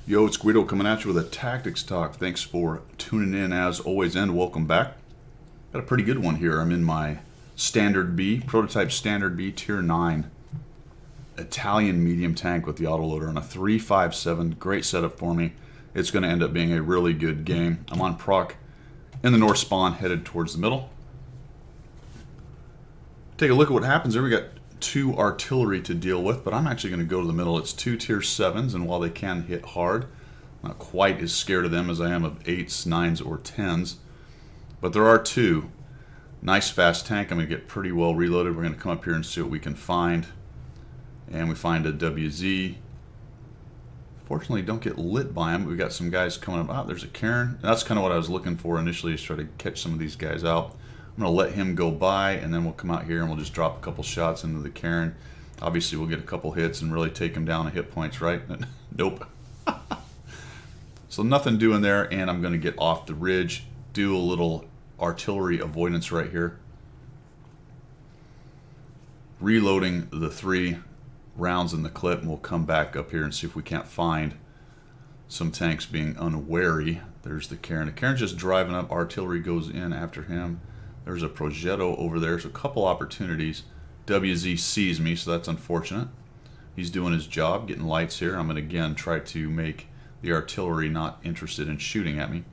Yo, it's Guido coming at you with a tactics talk. Thanks for tuning in as always, and welcome back. Got a pretty good one here. I'm in my Standard B, Prototype Standard B Tier 9 Italian medium tank with the autoloader on a 357. Great setup for me. It's going to end up being a really good game. I'm on proc in the north spawn, headed towards the middle. Take a look at what happens there. We got two artillery to deal with, but I'm actually going to go to the middle. It's two tier 7s, and while they can hit hard, I'm not quite as scared of them as I am of 8s, 9s, or 10s. But there are two. Nice fast tank. I'm going to get pretty well reloaded. We're going to come up here and see what we can find. And we find a WZ. Fortunately, don't get lit by them. We've got some guys coming up. Oh, there's a Karen. That's kind of what I was looking for initially, is try to catch some of these guys out. I'm going to let him go by, and then we'll come out here and we'll just drop a couple shots into the Karen. Obviously, we'll get a couple hits and really take him down to hit points, right? Nope. So nothing doing there, and I'm going to get off the ridge, do a little artillery avoidance right here. Reloading the 3 rounds in the clip, and we'll come back up here and see if we can't find some tanks being unwary. There's the Karen. The Karen's just driving up. Artillery goes in after him. There's a Progetto over there. So a couple opportunities. WZ sees me, so that's unfortunate. He's doing his job, getting lights here. I'm going to again try to make the artillery not interested in shooting at me.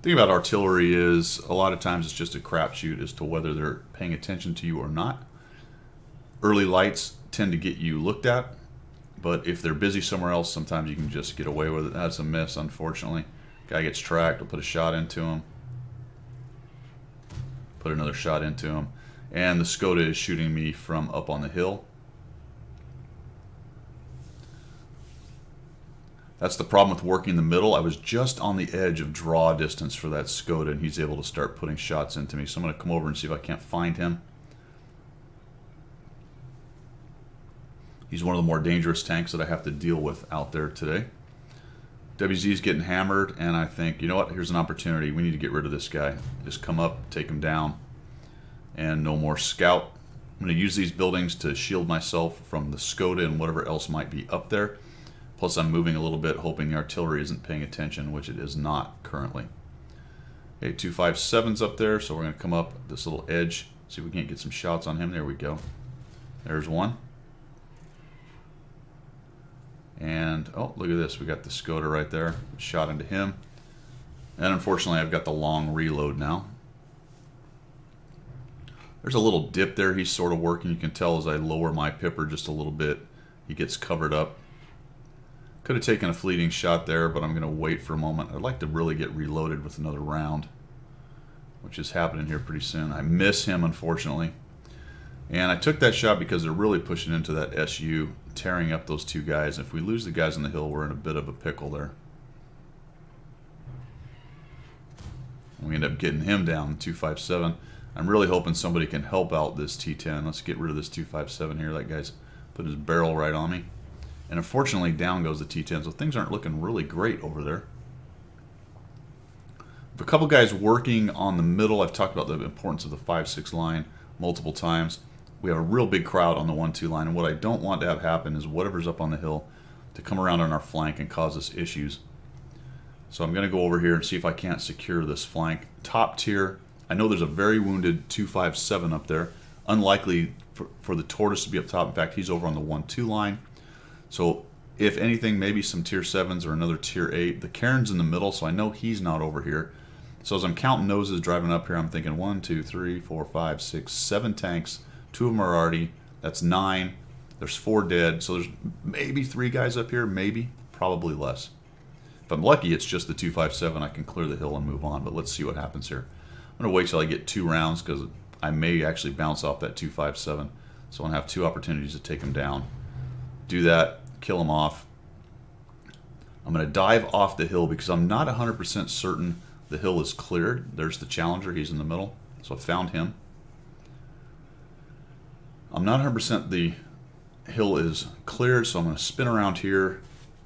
The thing about artillery is a lot of times it's just a crapshoot as to whether they're paying attention to you or not. Early lights tend to get you looked at, but if they're busy somewhere else, sometimes you can just get away with it. That's a miss, unfortunately. Guy gets tracked. I'll put a shot into him. Put another shot into him. And the Skoda is shooting me from up on the hill. That's the problem with working the middle. I was just on the edge of draw distance for that Skoda, and he's able to start putting shots into me. So I'm going to come over and see if I can't find him. He's one of the more dangerous tanks that I have to deal with out there today. WZ's getting hammered, and I think, you know what, here's an opportunity. We need to get rid of this guy. Just come up, take him down, and no more scout. I'm going to use these buildings to shield myself from the Skoda and whatever else might be up there. Plus, I'm moving a little bit, hoping the artillery isn't paying attention, which it is not currently. Okay, 257's up there, so we're going to come up this little edge, see if we can't get some shots on him. There we go. There's one. And, oh, look at this. We got the Skoda right there. Shot into him. And unfortunately, I've got the long reload now. There's a little dip there he's sort of working. You can tell as I lower my pipper just a little bit, he gets covered up. Could have taken a fleeting shot there, but I'm going to wait for a moment. I'd like to really get reloaded with another round, which is happening here pretty soon. I miss him, unfortunately. And I took that shot because they're really pushing into that SU, tearing up those two guys. If we lose the guys on the hill, we're in a bit of a pickle there. We end up getting him down, 257. I'm really hoping somebody can help out this T10. Let's get rid of this 257 here. That guy's putting his barrel right on me. And unfortunately, down goes the T10, so things aren't looking really great over there. With a couple guys working on the middle, I've talked about the importance of the 5-6 line multiple times. We have a real big crowd on the 1-2 line, and what I don't want to have happen is whatever's up on the hill to come around on our flank and cause us issues. So I'm going to go over here and see if I can't secure this flank. Top tier, I know there's a very wounded 257 up there. Unlikely for the Tortoise to be up top. In fact, he's over on the 1-2 line. So if anything, maybe some tier 7s or another tier 8. The Karen's in the middle, so I know he's not over here. So as I'm counting noses driving up here, I'm thinking 1, 2, 3, 4, 5, 6, 7 tanks. 2 of them are already. That's 9. There's 4 dead. So there's maybe 3 guys up here. Maybe. Probably less. If I'm lucky, it's just the 257. I can clear the hill and move on. But let's see what happens here. I'm going to wait till I get 2 rounds because I may actually bounce off that 257. So I'm going to have 2 opportunities to take him down. Do that. Kill him off. I'm going to dive off the hill because I'm not 100% certain the hill is cleared. There's the Challenger. He's in the middle. So I found him. I'm not 100% the hill is cleared, so I'm going to spin around here.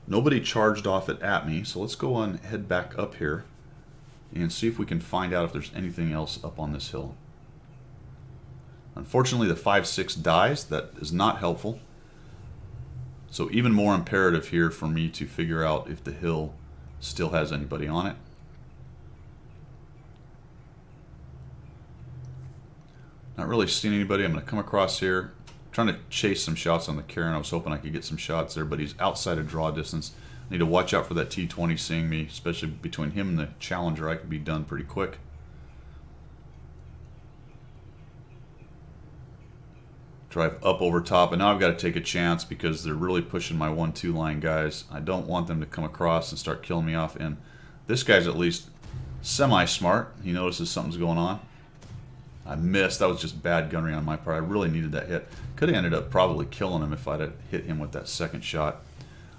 Nobody charged off it at me, so let's go and head back up here and see if we can find out if there's anything else up on this hill. Unfortunately, the 5-6 dies. That is not helpful. So even more imperative here for me to figure out if the hill still has anybody on it. Not really seeing anybody. I'm going to come across here. I'm trying to chase some shots on the Karen. I was hoping I could get some shots there, but he's outside of draw distance. I need to watch out for that T20 seeing me, especially between him and the Challenger. I could be done pretty quick. Drive up over top, and now I've got to take a chance because they're really pushing my 1-2 line guys. I don't want them to come across and start killing me off, and this guy's at least semi-smart. He notices something's going on. I missed. That was just bad gunnery on my part. I really needed that hit. Could have ended up probably killing him if I'd have hit him with that second shot.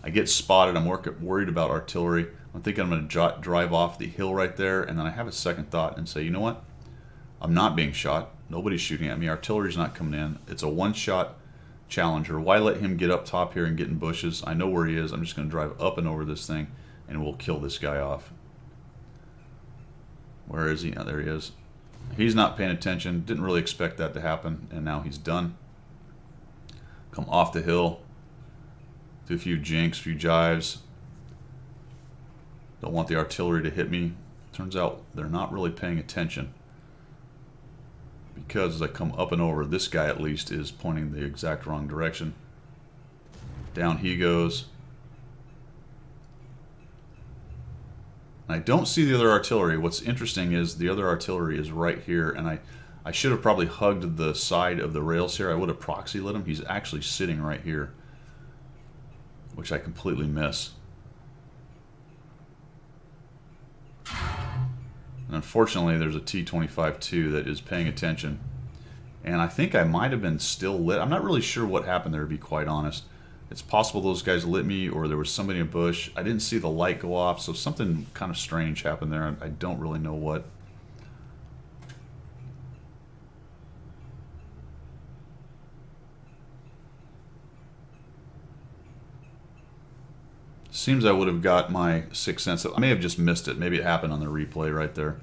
I get spotted. I'm worried about artillery. I'm thinking I'm going to drive off the hill right there, and then I have a second thought and say, you know what? I'm not being shot. Nobody's shooting at me. Artillery's not coming in. It's a one-shot Challenger. Why let him get up top here and get in bushes? I know where he is. I'm just going to drive up and over this thing, and we'll kill this guy off. Where is he? Oh, there he is. He's not paying attention. Didn't really expect that to happen, and now he's done. Come off the hill. Do a few jinks, a few jives. Don't want the artillery to hit me. Turns out they're not really paying attention. Because as I come up and over, this guy at least is pointing the exact wrong direction. Down he goes. I don't see the other artillery. What's interesting is the other artillery is right here, and I should have probably hugged the side of the rails here. I would have proxy lit him. He's actually sitting right here, which I completely miss. And unfortunately, there's a T-25 too that is paying attention. And I think I might have been still lit. I'm not really sure what happened there, to be quite honest. It's possible those guys lit me, or there was somebody in a bush. I didn't see the light go off, so something kind of strange happened there. I don't really know what. Seems I would have got my sixth sense. I may have just missed it. Maybe it happened on the replay right there.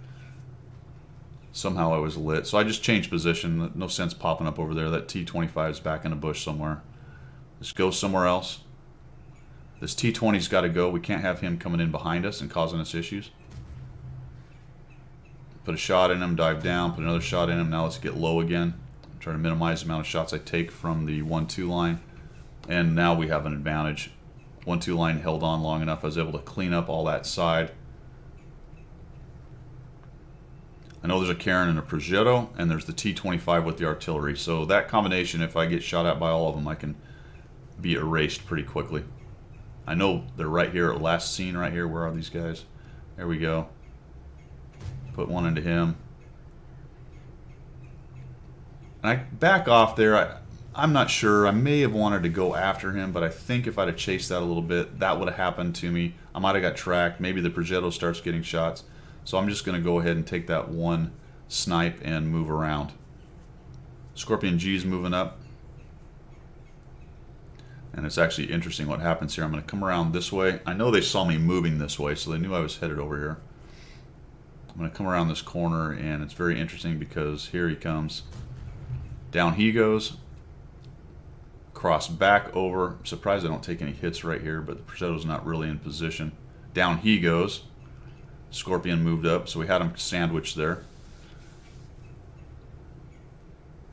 Somehow I was lit. So I just changed position. No sense popping up over there. That T-25 is back in a bush somewhere. Let's go somewhere else. This T-20's got to go. We can't have him coming in behind us and causing us issues. Put a shot in him, dive down, put another shot in him. Now let's get low again. Try to minimize the amount of shots I take from the 1-2 line. And now we have an advantage. 1-2 line held on long enough. I was able to clean up all that side. I know there's a Karen and a Progetto, and there's the T-25 with the artillery. So that combination, if I get shot at by all of them, I can be erased pretty quickly. I know they're right here at last scene right here. Where are these guys? There we go. Put one into him. And I back off there. I'm not sure. I may have wanted to go after him, but I think if I'd have chased that a little bit, that would have happened to me. I might have got tracked. Maybe the Progetto starts getting shots. So I'm just going to go ahead and take that one snipe and move around. Scorpion G's moving up. And it's actually interesting what happens here. I'm going to come around this way. I know they saw me moving this way, so they knew I was headed over here. I'm going to come around this corner, and it's very interesting because here he comes. Down he goes. Cross back over. I'm surprised I don't take any hits right here, but the Progetto's not really in position. Down he goes. Scorpion moved up, so we had him sandwiched there.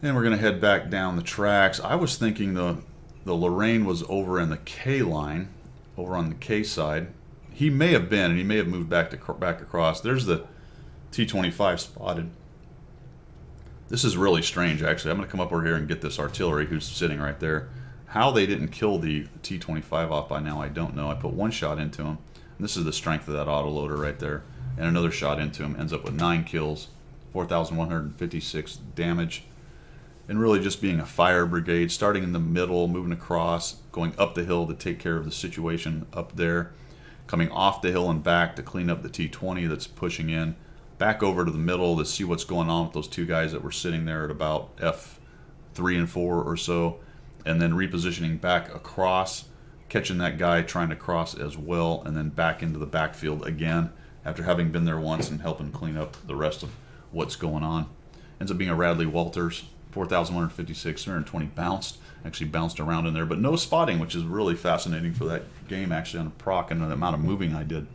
And we're going to head back down the tracks. I was thinking the Lorraine was over in the K line, over on the K side. He may have been, and he may have moved back across. There's the T-25 spotted. This is really strange, actually. I'm going to come up over here and get this artillery who's sitting right there. How they didn't kill the T-25 off by now, I don't know. I put one shot into him. And this is the strength of that autoloader right there. And another shot into him. Ends up with 9 kills, 4,156 damage. And really just being a fire brigade, starting in the middle, moving across, going up the hill to take care of the situation up there, coming off the hill and back to clean up the T-20 that's pushing in, back over to the middle to see what's going on with those two guys that were sitting there at about F3 and 4 or so, and then repositioning back across, catching that guy trying to cross as well, and then back into the backfield again after having been there once and helping clean up the rest of what's going on. Ends up being a Radley Walters 4,156, 320 bounced. Actually bounced around in there, but no spotting, which is really fascinating for that game actually on a proc, and the amount of moving I did.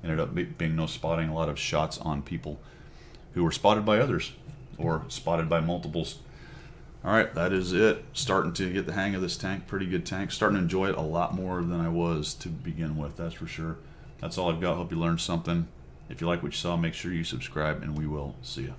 Ended up being no spotting, a lot of shots on people who were spotted by others or spotted by multiples. All right, that is it. Starting to get the hang of this tank. Pretty good tank. Starting to enjoy it a lot more than I was to begin with, that's for sure. That's all I've got. Hope you learned something. If you like what you saw, make sure you subscribe, and we will see you.